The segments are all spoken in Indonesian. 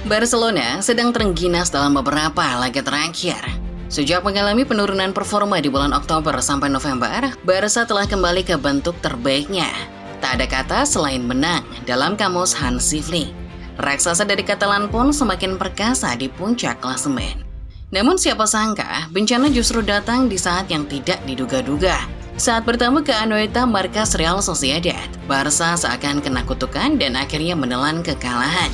Barcelona sedang terengginas dalam beberapa laga terakhir. Sejak mengalami penurunan performa di bulan Oktober sampai November, Barca telah kembali ke bentuk terbaiknya. Tak ada kata selain menang dalam kamus Hansi Flick. Raksasa dari Catalan pun semakin perkasa di puncak klasemen. Namun siapa sangka, bencana justru datang di saat yang tidak diduga-duga. Saat bertemu ke Anoeta markas Real Sociedad, Barca seakan kena kutukan dan akhirnya menelan kekalahan.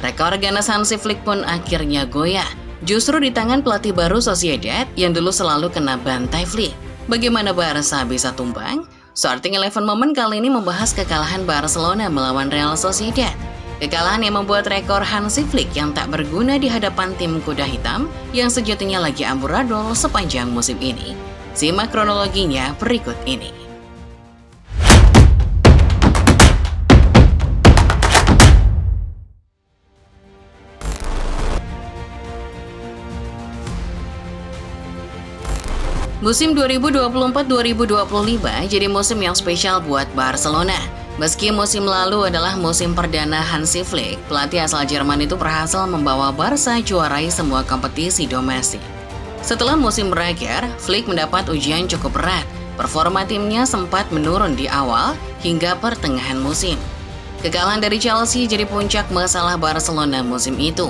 Rekor ganas Hansi Flick pun akhirnya goyah. Justru di tangan pelatih baru Sociedad yang dulu selalu kena bantai Flick. Bagaimana Barca bisa tumbang? Starting 11 Moment kali ini membahas kekalahan Barcelona melawan Real Sociedad. Kekalahan yang membuat rekor Hansi Flick yang tak berguna di hadapan tim kuda hitam yang sejatinya lagi amburadul sepanjang musim ini. Simak kronologinya berikut ini. Musim 2024-2025 jadi musim yang spesial buat Barcelona. Meski musim lalu adalah musim perdana Hansi Flick, pelatih asal Jerman itu berhasil membawa Barca juarai semua kompetisi domestik. Setelah musim berakhir, Flick mendapat ujian cukup berat. Performa timnya sempat menurun di awal hingga pertengahan musim. Kekalahan dari Chelsea jadi puncak masalah Barcelona musim itu.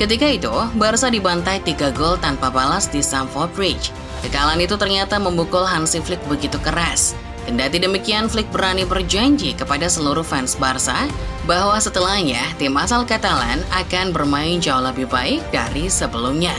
Ketika itu, Barca dibantai 3 gol tanpa balas di Stamford Bridge. Kekalahan itu ternyata memukul Hansi Flick begitu keras. Kendati demikian, Flick berani berjanji kepada seluruh fans Barca bahwa setelahnya tim asal Catalan akan bermain jauh lebih baik dari sebelumnya.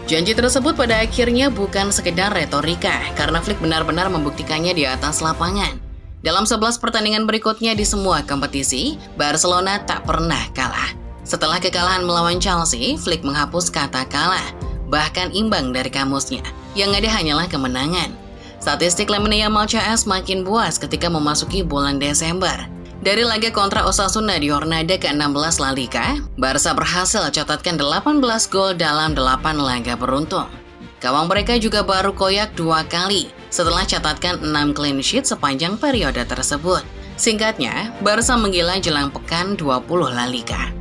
Janji tersebut pada akhirnya bukan sekedar retorika, karena Flick benar-benar membuktikannya di atas lapangan. Dalam 11 pertandingan berikutnya di semua kompetisi, Barcelona tak pernah kalah. Setelah kekalahan melawan Chelsea, Flick menghapus kata kalah, bahkan imbang dari kamusnya. Yang ada hanyalah kemenangan. Statistik Lamine Yamal CS makin buas ketika memasuki bulan Desember. Dari laga kontra Osasuna di Jornada ke-16 La Liga, Barca berhasil catatkan 18 gol dalam 8 laga beruntun. Gawang mereka juga baru koyak 2 kali setelah catatkan 6 clean sheet sepanjang periode tersebut. Singkatnya, Barca menggila jelang pekan 20 La Liga.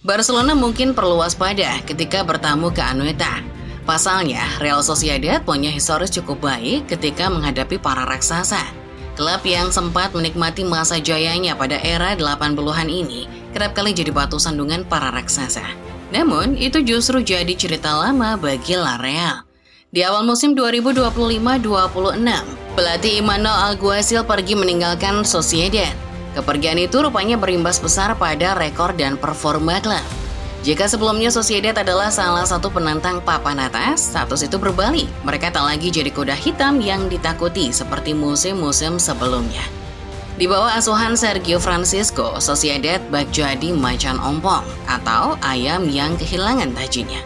Barcelona mungkin perlu waspada ketika bertamu ke Anoeta. Pasalnya, Real Sociedad punya historis cukup baik ketika menghadapi para raksasa. Klub yang sempat menikmati masa jayanya pada era 80-an ini kerap kali jadi batu sandungan para raksasa. Namun, itu justru jadi cerita lama bagi La Real. Di awal musim 2025-26, pelatih Imanol Alguacil pergi meninggalkan Sociedad. Kepergian itu rupanya berimbas besar pada rekor dan performa klub. Jika sebelumnya Sociedad adalah salah satu penantang papan atas, status itu berbalik. Mereka tak lagi jadi kuda hitam yang ditakuti seperti musim-musim sebelumnya. Di bawah asuhan Sergio Francisco, Sociedad bak jadi macan ompong atau ayam yang kehilangan tajinya.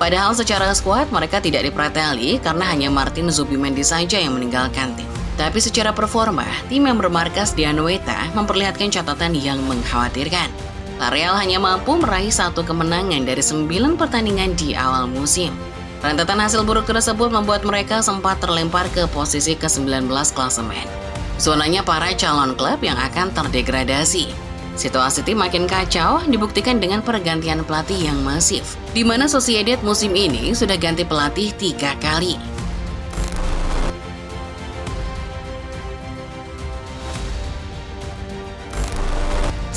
Padahal secara skuad mereka tidak dipreteli karena hanya Martin Zubimendi saja yang meninggalkan tim. Tapi secara performa, tim yang bermarkas di Anoeta memperlihatkan catatan yang mengkhawatirkan. La Real hanya mampu meraih 1 kemenangan dari 9 pertandingan di awal musim. Rentetan hasil buruk tersebut membuat mereka sempat terlempar ke posisi ke-19 klasemen. Zonanya para calon klub yang akan terdegradasi. Situasi tim makin kacau dibuktikan dengan pergantian pelatih yang masif, di mana Sociedad musim ini sudah ganti pelatih 3 kali.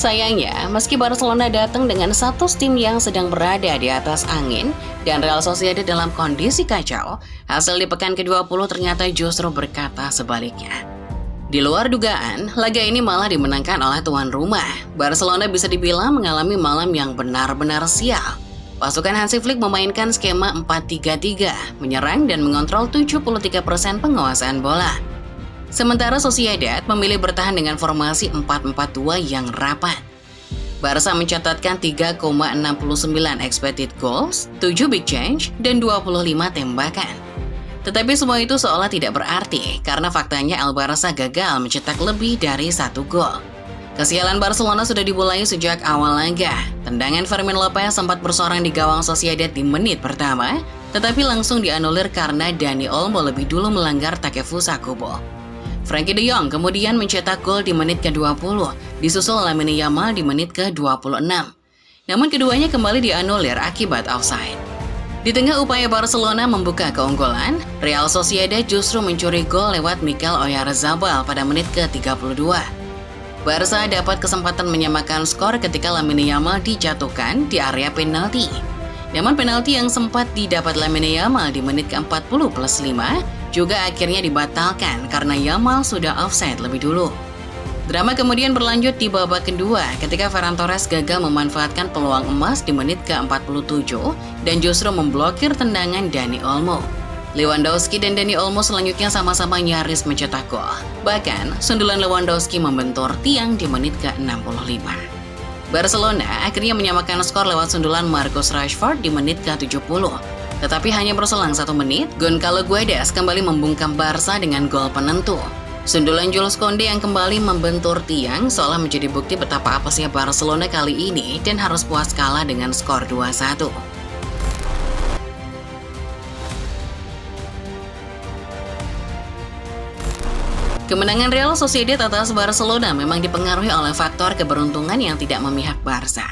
Sayangnya, meski Barcelona datang dengan status tim yang sedang berada di atas angin dan Real Sociedad dalam kondisi kacau, hasil di pekan ke-20 ternyata justru berkata sebaliknya. Di luar dugaan, laga ini malah dimenangkan oleh tuan rumah. Barcelona bisa dibilang mengalami malam yang benar-benar sial. Pasukan Hansi Flick memainkan skema 4-3-3, menyerang dan mengontrol 73% penguasaan bola. Sementara Sociedad memilih bertahan dengan formasi 4-4-2 yang rapat. Barca mencatatkan 3,69 expected goals, 7 big change, dan 25 tembakan. Tetapi semua itu seolah tidak berarti karena faktanya El Barça gagal mencetak lebih dari 1 gol. Kesialan Barcelona sudah dimulai sejak awal laga. Tendangan Fermin Lopez sempat bersorang di gawang Sociedad di menit pertama, tetapi langsung dianulir karena Dani Olmo lebih dulu melanggar Takefusa Kubo. Frankie de Jong kemudian mencetak gol di menit ke-20, disusul Lamine Yamal di menit ke-26. Namun keduanya kembali dianulir akibat offside. Di tengah upaya Barcelona membuka keunggulan, Real Sociedad justru mencuri gol lewat Mikel Oyarzabal pada menit ke-32. Barca dapat kesempatan menyamakan skor ketika Lamine Yamal dijatuhkan di area penalti. Namun penalti yang sempat didapat Lamine Yamal di menit ke-40+5 juga akhirnya dibatalkan karena Yamal sudah offside lebih dulu. Drama kemudian berlanjut di babak kedua ketika Ferran Torres gagal memanfaatkan peluang emas di menit ke-47 dan justru memblokir tendangan Dani Olmo. Lewandowski dan Dani Olmo selanjutnya sama-sama nyaris mencetak gol. Bahkan, sundulan Lewandowski membentur tiang di menit ke-65. Barcelona akhirnya menyamakan skor lewat sundulan Marcus Rashford di menit ke-70. Tetapi hanya berselang 1 menit, Gonçalo Guedes kembali membungkam Barca dengan gol penentu. Sundulan Jules Koundé yang kembali membentur tiang seolah menjadi bukti betapa apesnya Barcelona kali ini dan harus puas kalah dengan skor 2-1. Kemenangan Real Sociedad atas Barcelona memang dipengaruhi oleh faktor keberuntungan yang tidak memihak Barca.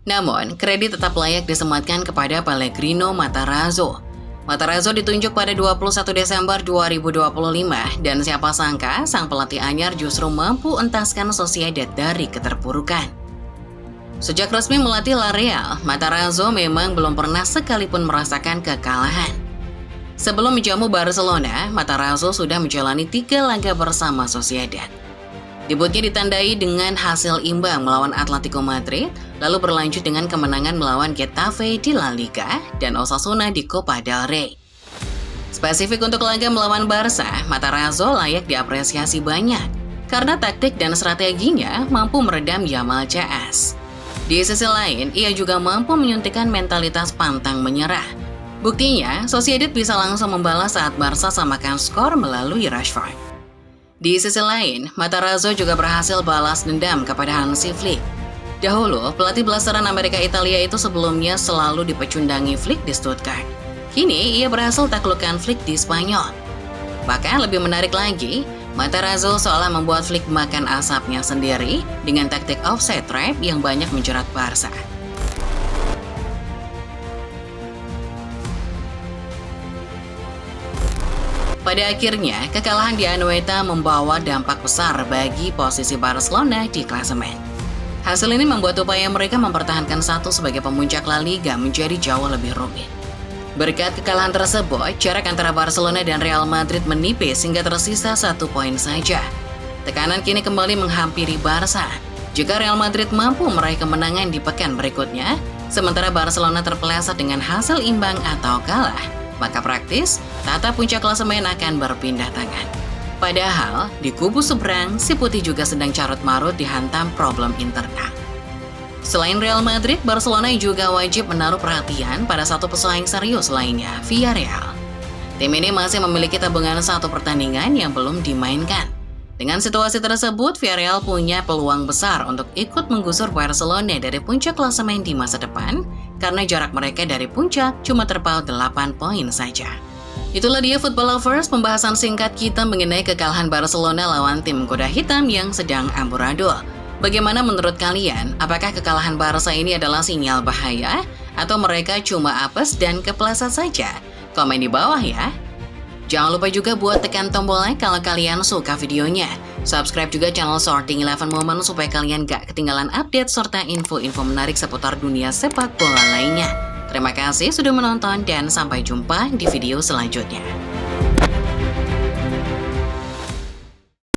Namun, kredit tetap layak disematkan kepada Pellegrino Matarazzo. Matarazzo ditunjuk pada 21 Desember 2025 dan siapa sangka sang pelatih anyar justru mampu entaskan Sociedad dari keterpurukan. Sejak resmi melatih La Real, Matarazzo memang belum pernah sekalipun merasakan kekalahan. Sebelum menjamu Barcelona, Matarazzo sudah menjalani 3 laga bersama Sociedad. Debutnya ditandai dengan hasil imbang melawan Atletico Madrid, lalu berlanjut dengan kemenangan melawan Getafe di La Liga dan Osasuna di Copa del Rey. Spesifik untuk laga melawan Barca, Matarazzo layak diapresiasi banyak karena taktik dan strateginya mampu meredam Yamal CS. Di sisi lain, ia juga mampu menyuntikkan mentalitas pantang menyerah. Buktinya, Sociedad bisa langsung membalas saat Barca samakan skor melalui Rashford. Di sisi lain, Matarazzo juga berhasil balas dendam kepada Hansi Flick. Dahulu, pelatih belasaran Amerika Italia itu sebelumnya selalu dipecundangi Flick di Stuttgart. Kini, ia berhasil taklukkan Flick di Spanyol. Bahkan lebih menarik lagi, Matarazzo seolah membuat Flick makan asapnya sendiri dengan taktik offside trap yang banyak menjerat Barca. Pada akhirnya, kekalahan di Anoeta membawa dampak besar bagi posisi Barcelona di klasemen. Hasil ini membuat upaya mereka mempertahankan satu sebagai pemuncak La Liga menjadi jauh lebih rumit. Berkat kekalahan tersebut, jarak antara Barcelona dan Real Madrid menipis hingga tersisa 1 poin saja. Tekanan kini kembali menghampiri Barca. Jika Real Madrid mampu meraih kemenangan di pekan berikutnya, sementara Barcelona terpeleset dengan hasil imbang atau kalah, maka praktis, tata puncak klasemen akan berpindah tangan. Padahal, di kubu seberang, si putih juga sedang carut-marut dihantam problem internal. Selain Real Madrid, Barcelona juga wajib menaruh perhatian pada satu pesaing serius lainnya, Villarreal. Tim ini masih memiliki tabungan 1 pertandingan yang belum dimainkan. Dengan situasi tersebut, Villarreal punya peluang besar untuk ikut menggusur Barcelona dari puncak klasemen di masa depan, karena jarak mereka dari puncak cuma terpaut 8 poin saja. Itulah dia Football Lovers, pembahasan singkat kita mengenai kekalahan Barcelona lawan tim kuda hitam yang sedang amburadul. Bagaimana menurut kalian? Apakah kekalahan Barca ini adalah sinyal bahaya? Atau mereka cuma apes dan kepleset saja? Komen di bawah ya. Jangan lupa juga buat tekan tombol like kalau kalian suka videonya. Subscribe juga channel Sorting 11 Moment supaya kalian gak ketinggalan update serta info-info menarik seputar dunia sepak bola lainnya. Terima kasih sudah menonton dan sampai jumpa di video selanjutnya.